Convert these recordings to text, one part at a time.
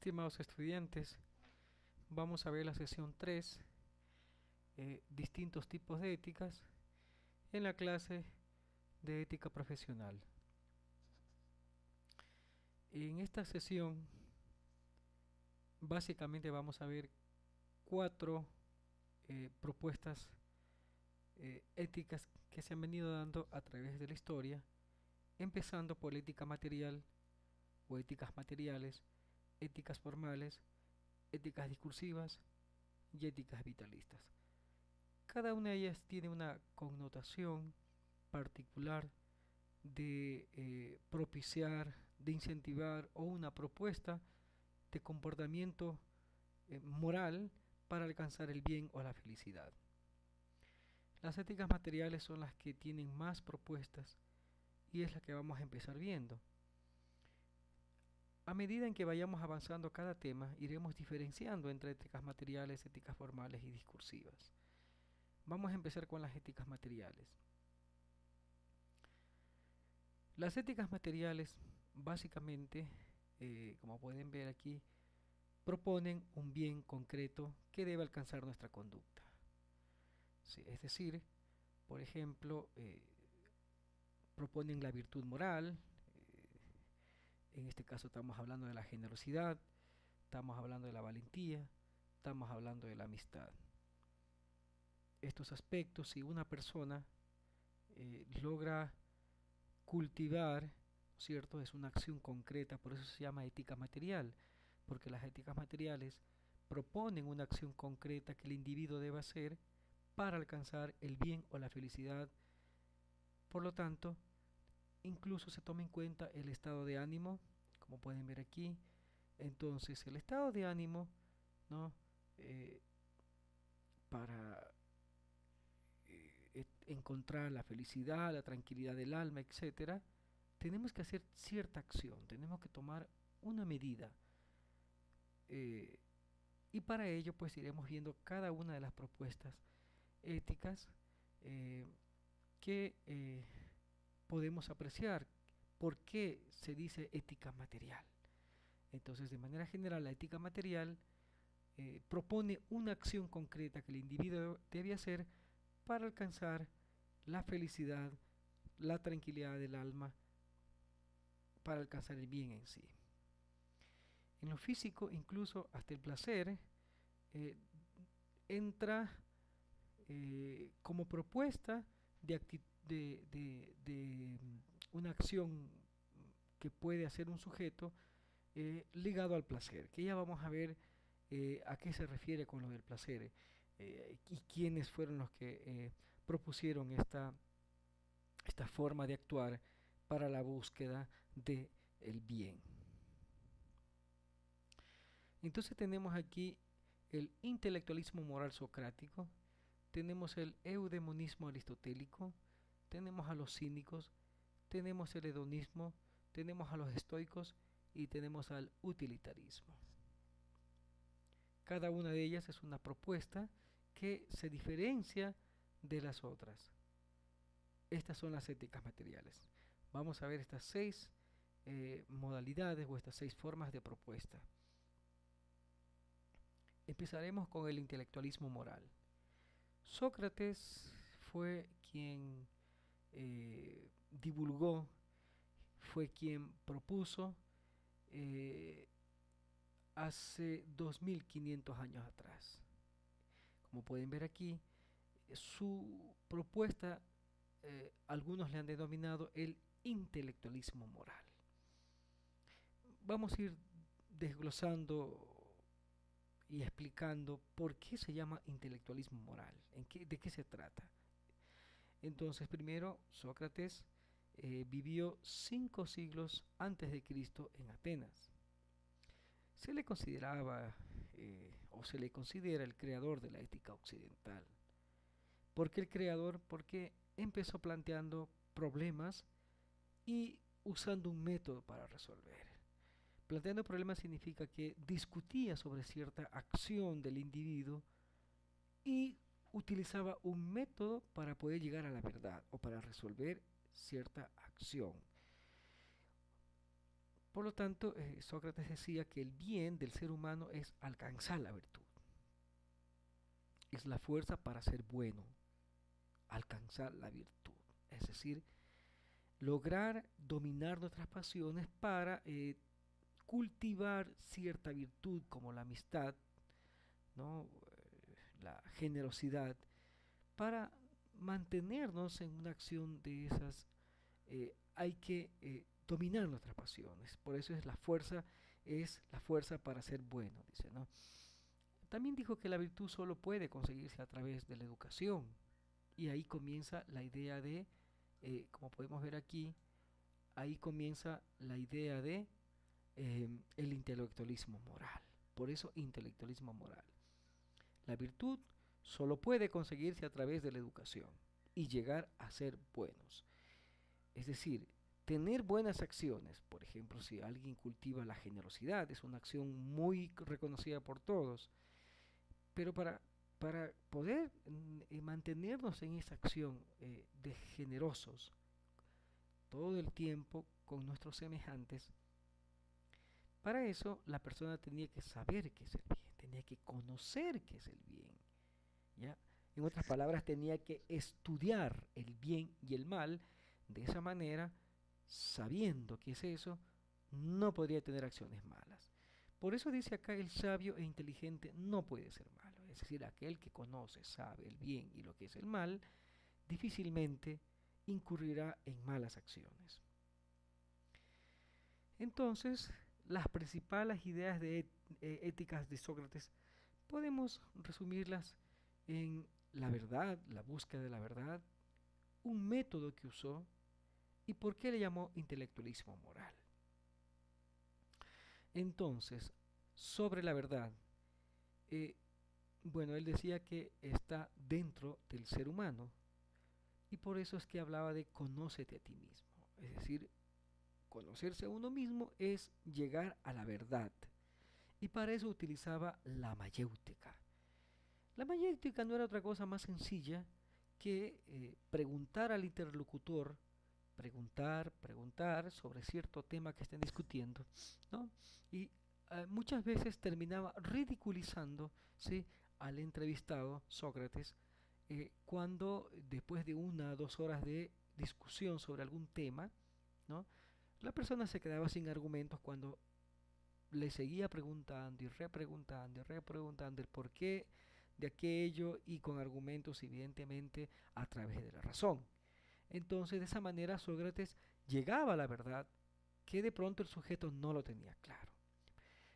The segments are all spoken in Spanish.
Estimados estudiantes, vamos a ver la sesión 3, distintos tipos de éticas, en la clase de ética profesional. En esta sesión, básicamente vamos a ver cuatro propuestas éticas que se han venido dando a través de la historia, empezando por la ética material o éticas materiales, éticas formales, éticas discursivas y éticas vitalistas. Cada una de ellas tiene una connotación particular de propiciar, de incentivar o una propuesta de comportamiento moral para alcanzar el bien o la felicidad. Las éticas materiales son las que tienen más propuestas y es la que vamos a empezar viendo. A medida en que vayamos avanzando cada tema, iremos diferenciando entre éticas materiales, éticas formales y discursivas. Vamos a empezar con las éticas materiales. Las éticas materiales, básicamente, como pueden ver aquí, proponen un bien concreto que debe alcanzar nuestra conducta. Sí, es decir, por ejemplo, proponen la virtud moral, en este caso estamos hablando de la generosidad, estamos hablando de la valentía, estamos hablando de la amistad. Estos aspectos, si una persona logra cultivar, ¿cierto? Es una acción concreta, por eso se llama ética material, porque las éticas materiales proponen una acción concreta que el individuo debe hacer para alcanzar el bien o la felicidad. Por lo tanto, incluso se toma en cuenta el estado de ánimo, como pueden ver aquí. Entonces, el estado de ánimo, ¿no? Para encontrar la felicidad, la tranquilidad del alma, etcétera, tenemos que hacer cierta acción, tenemos que tomar una medida. Eh, y para ello, pues iremos viendo cada una de las propuestas éticas que podemos apreciar. ¿Por qué se dice ética material? Entonces, de manera general, la ética material propone una acción concreta que el individuo debe hacer para alcanzar la felicidad, la tranquilidad del alma, para alcanzar el bien en sí. En lo físico, incluso hasta el placer eh, entra como propuesta de una acción que puede hacer un sujeto ligado al placer, que ya vamos a ver a qué se refiere con lo del placer y quiénes fueron los que propusieron esta forma de actuar para la búsqueda de el bien. Entonces tenemos aquí el intelectualismo moral socrático, tenemos el eudemonismo aristotélico, tenemos a los cínicos, tenemos el hedonismo, tenemos a los estoicos y tenemos al utilitarismo. Cada una de ellas es una propuesta que se diferencia de las otras. Estas son las éticas materiales. Vamos a ver estas seis modalidades o estas seis formas de propuesta. Empezaremos con el intelectualismo moral. Sócrates fue quien divulgó, fue quien propuso eh, hace 2500 años atrás. Como pueden ver aquí, su propuesta, algunos le han denominado el intelectualismo moral. Vamos a ir desglosando y explicando por qué se llama intelectualismo moral, de qué se trata. Entonces, primero, Sócrates vivió 5 siglos antes de Cristo en Atenas. Se le consideraba o se le considera el creador de la ética occidental. ¿Por qué el creador? Porque empezó planteando problemas y usando un método para resolver. Planteando problemas significa que discutía sobre cierta acción del individuo y utilizaba un método para poder llegar a la verdad o para resolver cierta acción. Por lo tanto, Sócrates decía que el bien del ser humano es alcanzar la virtud, es la fuerza para ser bueno, alcanzar la virtud, es decir, lograr dominar nuestras pasiones para cultivar cierta virtud como la amistad, ¿no? La generosidad, para mantenernos en una acción de esas. Hay que dominar nuestras pasiones, por eso es la fuerza para ser bueno, dice, ¿no? También dijo que la virtud solo puede conseguirse a través de la educación, y ahí comienza la idea de, como podemos ver aquí, ahí comienza la idea de el intelectualismo moral. Por eso intelectualismo moral. La virtud solo puede conseguirse a través de la educación y llegar a ser buenos. Es decir, tener buenas acciones, por ejemplo, si alguien cultiva la generosidad, es una acción muy reconocida por todos, pero para poder mantenernos en esa acción de generosos todo el tiempo con nuestros semejantes, para eso la persona tenía que saber qué es el bien, tenía que conocer qué es el bien, ¿ya? En otras palabras, tenía que estudiar el bien y el mal. De esa manera, sabiendo qué es eso, no podría tener acciones malas. Por eso dice acá, el sabio e inteligente no puede ser malo. Es decir, aquel que conoce, sabe el bien y lo que es el mal, difícilmente incurrirá en malas acciones. Entonces, las principales ideas éticas de Sócrates podemos resumirlas en la verdad, la búsqueda de la verdad, un método que usó y por qué le llamó intelectualismo moral. Entonces, sobre la verdad, eh, bueno, él decía que está dentro del ser humano y por eso es que hablaba de conócete a ti mismo. Es decir, conocerse a uno mismo es llegar a la verdad. Y para eso utilizaba la mayéutica. La mayéutica no era otra cosa más sencilla que preguntar al interlocutor, preguntar sobre cierto tema que estén discutiendo, ¿no? Y muchas veces terminaba ridiculizando, ¿sí?, al entrevistado, Sócrates, cuando después de 1 o 2 horas de discusión sobre algún tema, ¿no?, la persona se quedaba sin argumentos cuando le seguía preguntando y repreguntando y repreguntando el porqué de aquello y con argumentos evidentemente a través de la razón. Entonces de esa manera Sócrates llegaba a la verdad que de pronto el sujeto no lo tenía claro.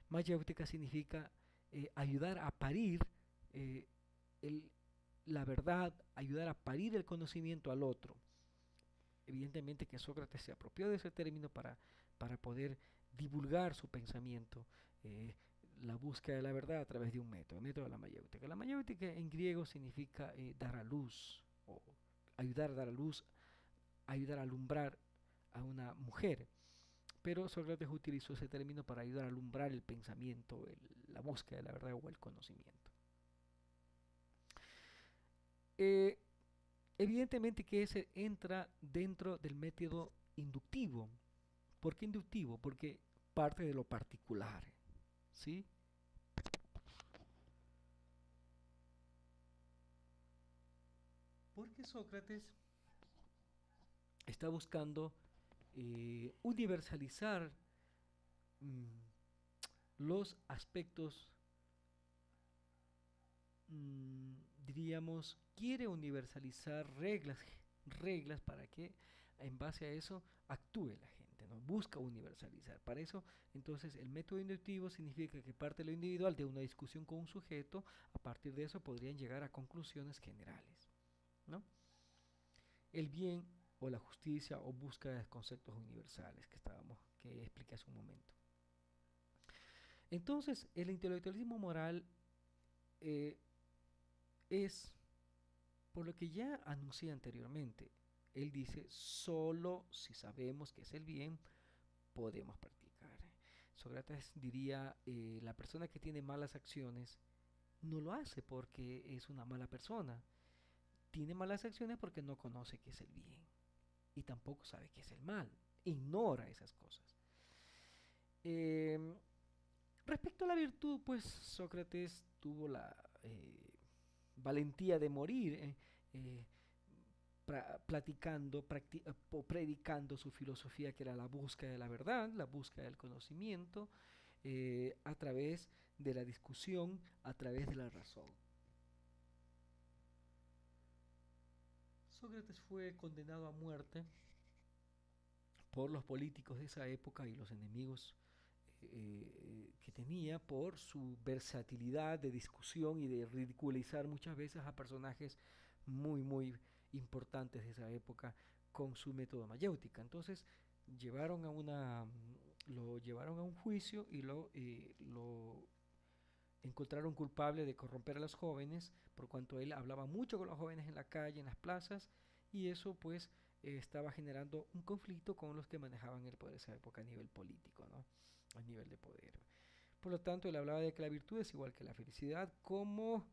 Mayéutica significa ayudar a parir eh, el, la verdad, ayudar a parir el conocimiento al otro. Evidentemente que Sócrates se apropió de ese término para poder divulgar su pensamiento, eh, la búsqueda de la verdad a través de un método, el método de la mayéutica. La mayéutica en griego significa dar a luz o ayudar a dar a luz, ayudar a alumbrar a una mujer. Pero Sócrates utilizó ese término para ayudar a alumbrar el pensamiento, la búsqueda de la verdad o el conocimiento. Eh, Evidentemente que ese entra dentro del método inductivo. ¿Por qué inductivo? Porque parte de lo particular, ¿sí? Porque Sócrates está buscando universalizar los aspectos, diríamos, quiere universalizar reglas para que en base a eso actúe la gente, ¿no? Busca universalizar. Para eso, entonces, el método inductivo significa que parte de lo individual de una discusión con un sujeto, a partir de eso podrían llegar a conclusiones generales, ¿no? El bien o la justicia o búsqueda de conceptos universales que expliqué hace un momento. Entonces, el intelectualismo moral eh, es, por lo que ya anuncié anteriormente, él dice, solo si sabemos qué es el bien, podemos practicar. Sócrates diría, la persona que tiene malas acciones no lo hace porque es una mala persona. Tiene malas acciones porque no conoce qué es el bien y tampoco sabe qué es el mal. Ignora esas cosas. Em, Respecto a la virtud, pues Sócrates tuvo la valentía de morir eh, platicando o predicando su filosofía, que era la búsqueda de la verdad, la búsqueda del conocimiento, a través de la discusión, a través de la razón. Sócrates fue condenado a muerte por los políticos de esa época y los enemigos que tenía por su versatilidad de discusión y de ridiculizar muchas veces a personajes muy importantes de esa época con su método mayéutica. Entonces llevaron a lo llevaron a un juicio y lo encontraron culpable de corromper a los jóvenes, por cuanto él hablaba mucho con los jóvenes en la calle, en las plazas, y eso pues estaba generando un conflicto con los que manejaban el poder de esa época a nivel político, ¿no? A nivel de poder. Por lo tanto, él hablaba de que la virtud es igual que la felicidad, como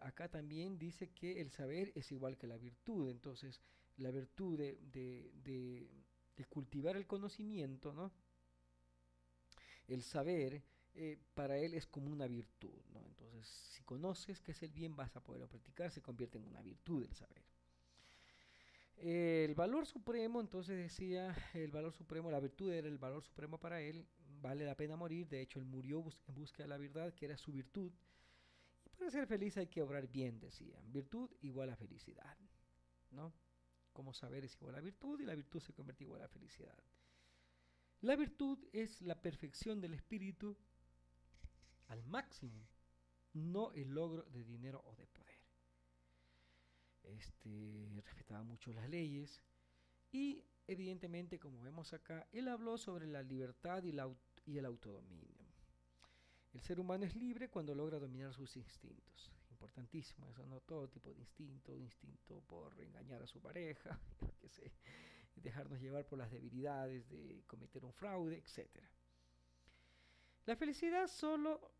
acá también dice que el saber es igual que la virtud. Entonces, la virtud de cultivar el conocimiento, ¿no? El saber, para él es como una virtud, ¿no? Entonces, si conoces qué es el bien, vas a poderlo practicar, se convierte en una virtud el saber. El valor supremo, entonces decía, el valor supremo, la virtud era el valor supremo para él, vale la pena morir, de hecho él murió en búsqueda de la verdad, que era su virtud, y para ser feliz hay que obrar bien, decía, virtud igual a felicidad, ¿no? Como saber es igual a virtud y la virtud se convierte igual a felicidad. La virtud es la perfección del espíritu al máximo, no el logro de dinero o de poder. Respetaba mucho las leyes y evidentemente, como vemos acá, él habló sobre la libertad y el autodominio. El ser humano es libre cuando logra dominar sus instintos. Importantísimo eso, ¿no? Todo tipo de instinto, instinto por engañar a su pareja, que sé, dejarnos llevar por las debilidades de cometer un fraude, etc. La felicidad solo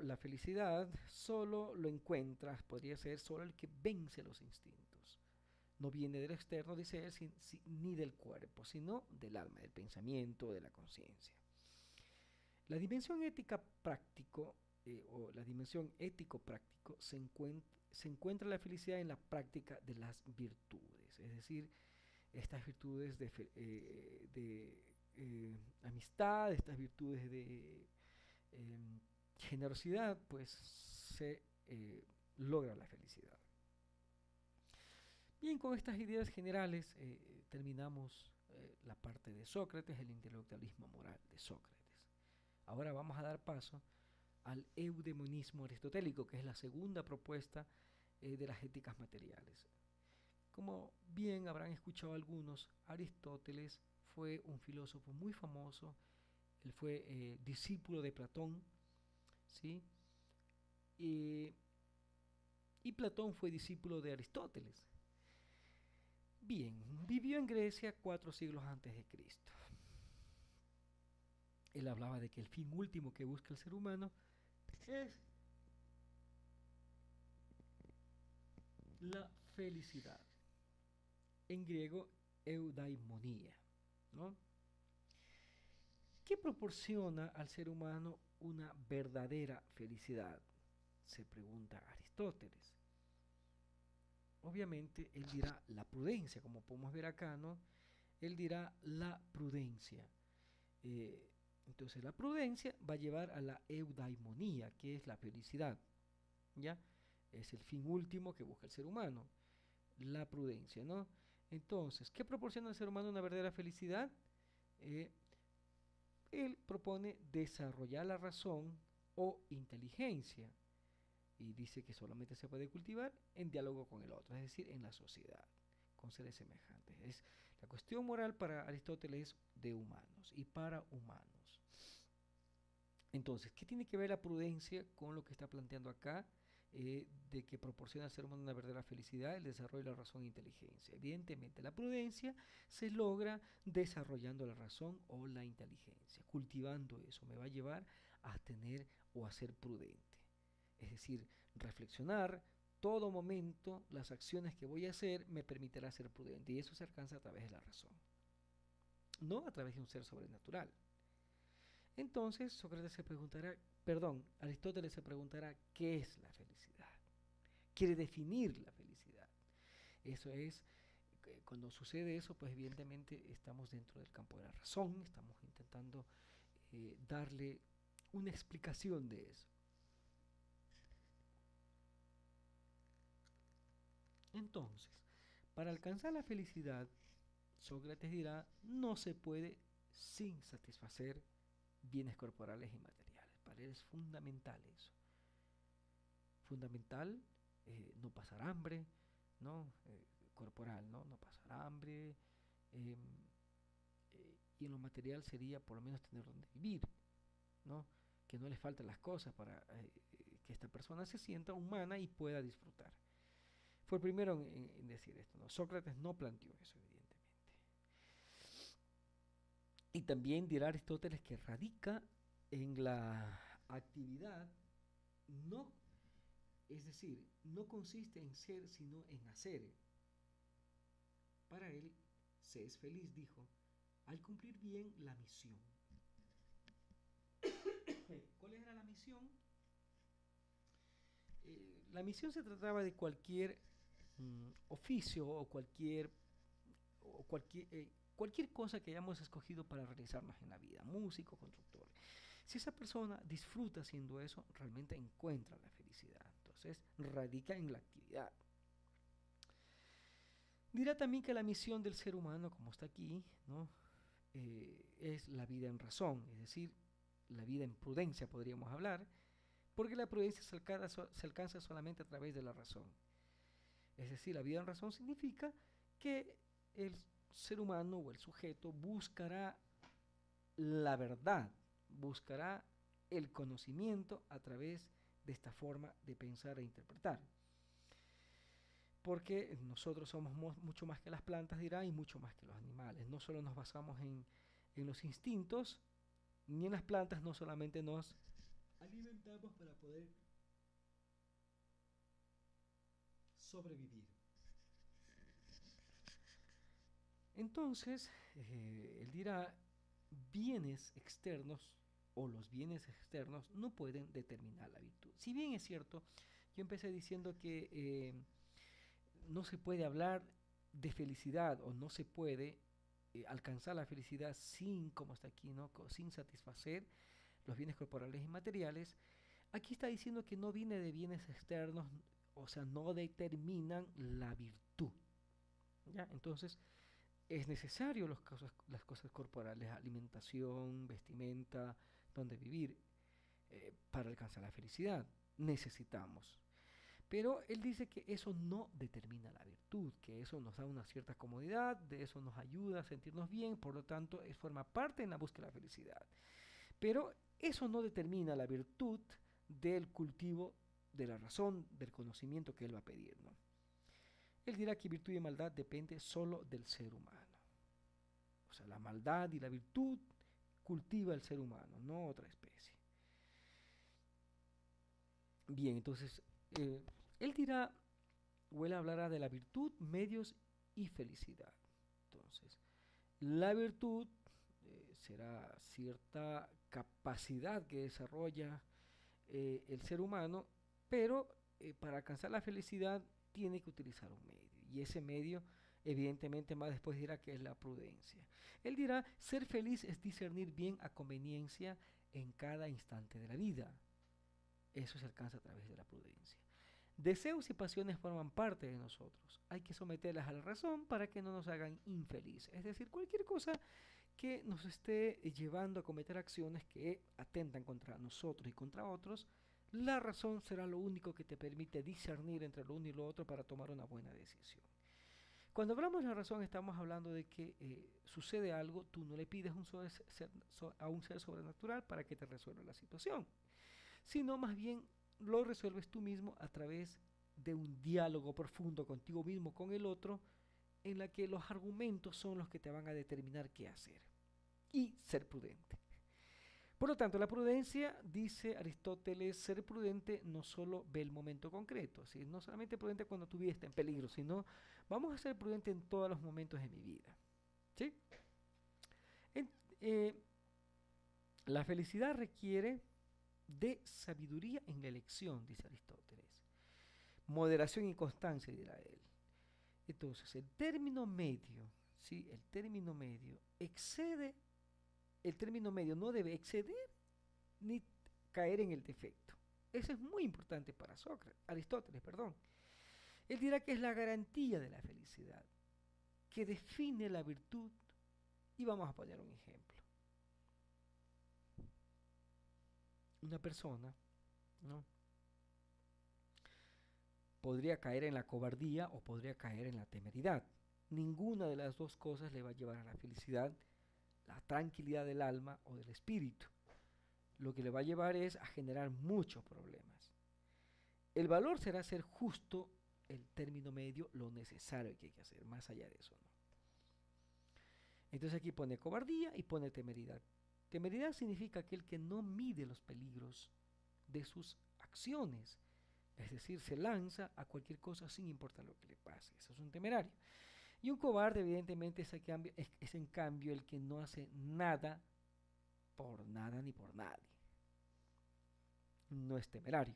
la felicidad solo lo encuentras, podría ser solo el que vence los instintos. No viene del externo, dice él, ni del cuerpo, sino del alma, del pensamiento, de la conciencia. La dimensión ética práctico o la dimensión ético-práctico se encuentra la felicidad en la práctica de las virtudes, es decir, estas virtudes de amistad, estas virtudes de generosidad, pues se logra la felicidad. Bien, con estas ideas generales terminamos la parte de Sócrates, el intelectualismo moral de Sócrates. Ahora vamos a dar paso al eudemonismo aristotélico, que es la segunda propuesta de las éticas materiales. Como bien habrán escuchado algunos, Aristóteles fue un filósofo muy famoso, él fue discípulo de Platón, ¿sí? Y Platón fue discípulo de Aristóteles. Bien, vivió en Grecia 4 siglos antes de Cristo. Él hablaba de que el fin último que busca el ser humano es la felicidad. En griego, eudaimonía, ¿no? ¿Qué proporciona al ser humano una verdadera felicidad? Se pregunta Aristóteles. Obviamente, él dirá la prudencia, como podemos ver acá, ¿no? Él dirá la prudencia. Entonces, la prudencia va a llevar a la eudaimonía, que es la felicidad, ¿ya? Es el fin último que busca el ser humano, la prudencia, ¿no? Entonces, ¿qué proporciona al ser humano una verdadera felicidad? Eh, Él propone desarrollar la razón o inteligencia y dice que solamente se puede cultivar en diálogo con el otro, es decir, en la sociedad, con seres semejantes. La cuestión moral para Aristóteles es de humanos y para humanos. Entonces, ¿qué tiene que ver la prudencia con lo que está planteando acá? De que proporciona al ser humano una verdadera felicidad, el desarrollo de la razón e inteligencia. Evidentemente, la prudencia se logra desarrollando la razón o la inteligencia. Cultivando eso me va a llevar a tener o a ser prudente. Es decir, reflexionar todo momento las acciones que voy a hacer me permitirá ser prudente y eso se alcanza a través de la razón, no a través de un ser sobrenatural. Entonces Aristóteles se preguntará qué es la felicidad. Quiere definir la felicidad. Eso es, cuando sucede eso, pues evidentemente estamos dentro del campo de la razón, estamos intentando darle una explicación de eso. Entonces, para alcanzar la felicidad, Sócrates dirá, no se puede sin satisfacer bienes corporales y materiales. Para él es fundamental eso. Fundamental no pasar hambre, ¿no? Corporal, ¿no? No pasar hambre. em, y en lo material sería por lo menos tener donde vivir, ¿no? Que no le falten las cosas para que esta persona se sienta humana y pueda disfrutar. Fue el primero en decir esto, ¿no? Sócrates no planteó eso, evidentemente. Y también dirá Aristóteles que radica en la actividad, no, es decir, no consiste en ser, sino en hacer. Para él, se es feliz, dijo, al cumplir bien la misión. ¿Cuál era la misión? La misión se trataba de cualquier oficio cualquier cosa que hayamos escogido para realizarnos en la vida, músico, constructor. Si esa persona disfruta haciendo eso, realmente encuentra la felicidad. Entonces, radica en la actividad. Dirá también que la misión del ser humano, como está aquí, ¿no? Es la vida en razón, es decir, la vida en prudencia, podríamos hablar, porque la prudencia se alcanza solamente a través de la razón. Es decir, la vida en razón significa que el ser humano o el sujeto buscará la verdad, buscará el conocimiento a través de esta forma de pensar e interpretar. Porque nosotros somos mucho más que las plantas, dirá, y mucho más que los animales. No solo nos basamos en los instintos, ni en las plantas, no solamente nos alimentamos para poder sobrevivir. Entonces, él dirá, bienes externos o los bienes externos no pueden determinar la virtud. Si bien es cierto, yo empecé diciendo que no se puede hablar de felicidad o no se puede alcanzar la felicidad sin, como está aquí, ¿no? Sin satisfacer los bienes corporales y materiales. Aquí está diciendo que no viene de bienes externos, o sea, no determinan la virtud. ¿Ya? Entonces, es necesario las cosas corporales, alimentación, vestimenta, donde vivir, para alcanzar la felicidad. Necesitamos. Pero él dice que eso no determina la virtud, que eso nos da una cierta comodidad, de eso nos ayuda a sentirnos bien, por lo tanto, forma parte en la búsqueda de la felicidad. Pero eso no determina la virtud del cultivo de la razón, del conocimiento que él va a pedir, ¿no? Él dirá que virtud y maldad depende solo del ser humano. O sea, la maldad y la virtud cultiva el ser humano, no otra especie. Bien, entonces, él dirá, o él hablará de la virtud, medios y felicidad. Entonces, la virtud será cierta capacidad que desarrolla el ser humano, pero para alcanzar la felicidad tiene que utilizar un medio. Y ese medio, evidentemente, más después dirá que es la prudencia. Él dirá, ser feliz es discernir bien a conveniencia en cada instante de la vida. Eso se alcanza a través de la prudencia. Deseos y pasiones forman parte de nosotros. Hay que someterlas a la razón para que no nos hagan infelices. Es decir, cualquier cosa que nos esté llevando a cometer acciones que atentan contra nosotros y contra otros, la razón será lo único que te permite discernir entre lo uno y lo otro para tomar una buena decisión. Cuando hablamos de la razón estamos hablando de que sucede algo, tú no le pides a un ser sobrenatural para que te resuelva la situación, sino más bien lo resuelves tú mismo a través de un diálogo profundo contigo mismo, con el otro, en la que los argumentos son los que te van a determinar qué hacer y ser prudente. Por lo tanto, la prudencia, dice Aristóteles, ser prudente no solo ve el momento concreto, ¿sí? No solamente prudente cuando tu vida está en peligro, sino vamos a ser prudentes en todos los momentos de mi vida. ¿Sí? En, eh, La felicidad requiere de sabiduría en la elección, dice Aristóteles. Moderación y constancia, dirá él. Entonces, el término medio, ¿sí? El término medio excede, el término medio no debe exceder ni caer en el defecto. Eso es muy importante para Aristóteles, perdón. Él dirá que es la garantía de la felicidad, que define la virtud. Y vamos a poner un ejemplo. Una persona, ¿no?, podría caer en la cobardía o podría caer en la temeridad. Ninguna de las dos cosas le va a llevar a la felicidad, la tranquilidad del alma o del espíritu. Lo que le va a llevar es a generar muchos problemas. El valor será ser justo, el término medio, lo necesario que hay que hacer, más allá de eso, ¿no? Entonces aquí pone cobardía y pone temeridad. Temeridad significa aquel que no mide los peligros de sus acciones, es decir, se lanza a cualquier cosa sin importar lo que le pase. Eso es un temerario. Y un cobarde, evidentemente, es en cambio el que no hace nada por nada ni por nadie. No es temerario,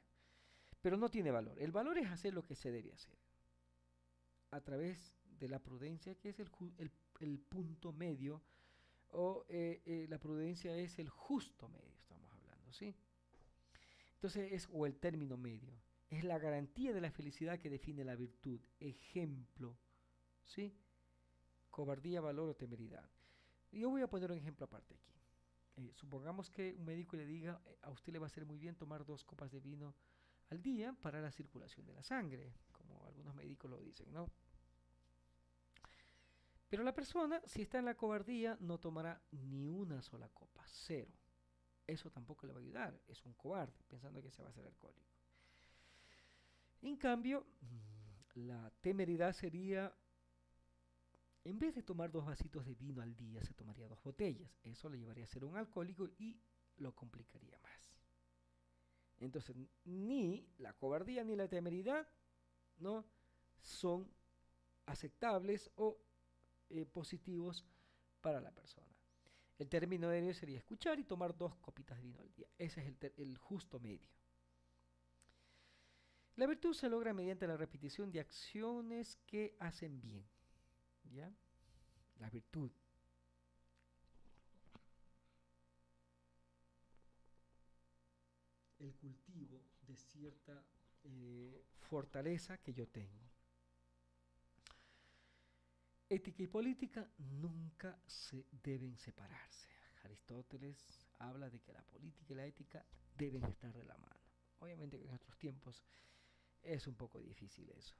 pero no tiene valor. El valor es hacer lo que se debe hacer a través de la prudencia, que es el punto medio, o la prudencia es el justo medio, estamos hablando, ¿sí? Entonces o el término medio. Es la garantía de la felicidad que define la virtud. Ejemplo, ¿sí? Cobardía, valor o temeridad. Yo voy a poner un ejemplo aparte aquí. Supongamos que un médico le diga, a usted le va a hacer muy bien tomar 2 copas de vino al día para la circulación de la sangre, como algunos médicos lo dicen, ¿no? Pero la persona, si está en la cobardía, no tomará ni una sola copa, cero. Eso tampoco le va a ayudar, es un cobarde, pensando que se va a hacer alcohólico. En cambio, la temeridad sería, en vez de tomar 2 vasitos de vino al día, se tomaría 2 botellas. Eso le llevaría a ser un alcohólico y lo complicaría más. Entonces, ni la cobardía ni la temeridad, ¿no?, son aceptables o positivos para la persona. El término medio sería escuchar y tomar 2 copitas de vino al día. Ese es el justo medio. La virtud se logra mediante la repetición de acciones que hacen bien. ¿Ya? La virtud. El cultivo de cierta fortaleza que yo tengo. Ética y política nunca se deben separarse. Aristóteles habla de que la política y la ética deben estar de la mano. Obviamente que en nuestros tiempos es un poco difícil eso.